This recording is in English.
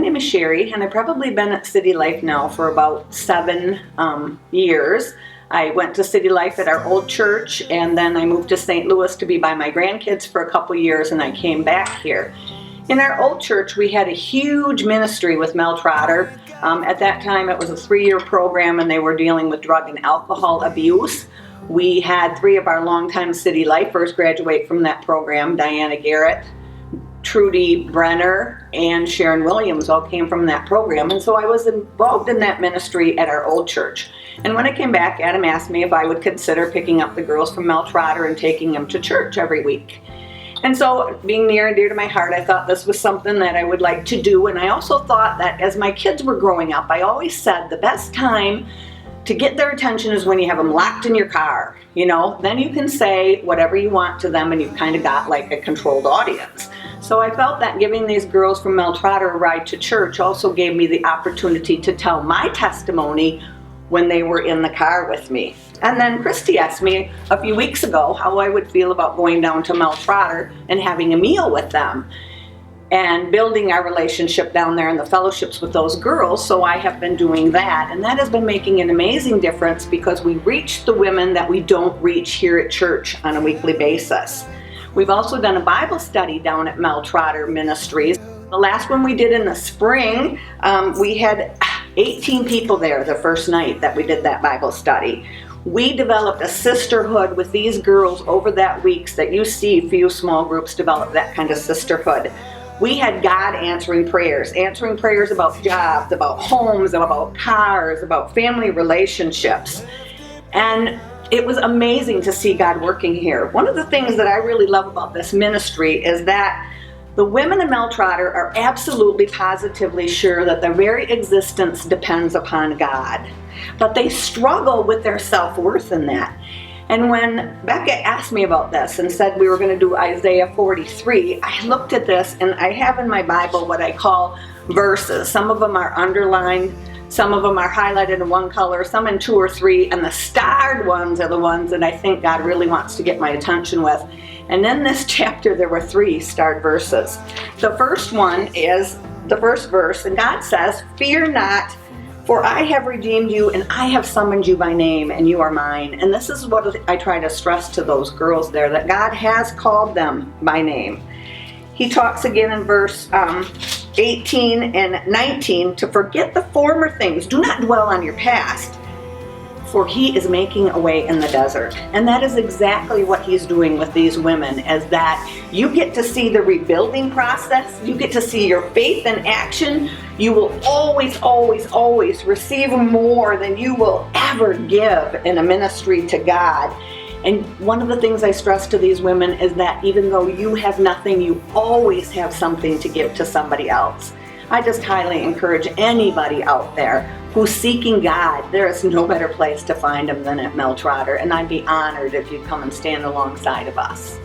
name is Shari, and I've probably been at City Life now for about 7 years. I went to City Life at our old church, and then I moved to St. Louis to be by my grandkids for a couple years, and I came back here. In our old church, we had a huge ministry with Mel Trotter. At that time, it was a 3-year program, and they were dealing with drug and alcohol abuse. We had 3 of our longtime City Lifers graduate from that program. Diana Garrett, Trudy Brenner, and Sharon Williams all came from that program, and so I was involved in that ministry at our old church. And when I came back, Adam asked me if I would consider picking up the girls from Mel Trotter and taking them to church every week. And so, being near and dear to my heart, I thought this was something that I would like to do. And I also thought that as my kids were growing up, I always said the best time to get their attention is when you have them locked in your car. You know, then you can say whatever you want to them, and you've kind of got like a controlled audience. So I felt that giving these girls from Mel Trotter a ride to church also gave me the opportunity to tell my testimony when they were in the car with me. And then Christy asked me a few weeks ago how I would feel about going down to Mel Trotter and having a meal with them and building our relationship down there and the fellowships with those girls. So I have been doing that, and that has been making an amazing difference because we reach the women that we don't reach here at church on a weekly basis. We've also done a Bible study down at Mel Trotter Ministries. The last one we did in the spring, we had 18 people there the first night that we did that Bible study. We developed a sisterhood with these girls over that week that you see few small groups develop that kind of sisterhood. We had God answering prayers about jobs, about homes, about cars, about family relationships. And it was amazing to see God working here. One of the things that I really love about this ministry is that the women of Mel Trotter are absolutely positively sure that their very existence depends upon God. But they struggle with their self-worth in that. And when Becca asked me about this and said we were going to do Isaiah 43, I looked at this, and I have in my Bible what I call verses. Some of them are underlined, some of them are highlighted in one color, some in 2 or 3, and the starred ones are the ones that I think God really wants to get my attention with. And in this chapter there were 3 starred verses. The first one is the first verse, and God says, "Fear not, for I have redeemed you, and I have summoned you by name, and you are mine." And this is what I try to stress to those girls there, that God has called them by name. He talks again in verse 18 and 19, to forget the former things. Do not dwell on your past, for he is making a way in the desert. And that is exactly what he's doing with these women, is that you get to see the rebuilding process. You get to see your faith in action. You will always, always, always receive more than you will ever give in a ministry to God. And one of the things I stress to these women is that even though you have nothing, you always have something to give to somebody else. I just highly encourage anybody out there who's seeking God. There is no better place to find him than at Mel Trotter, and I'd be honored if you'd come and stand alongside of us.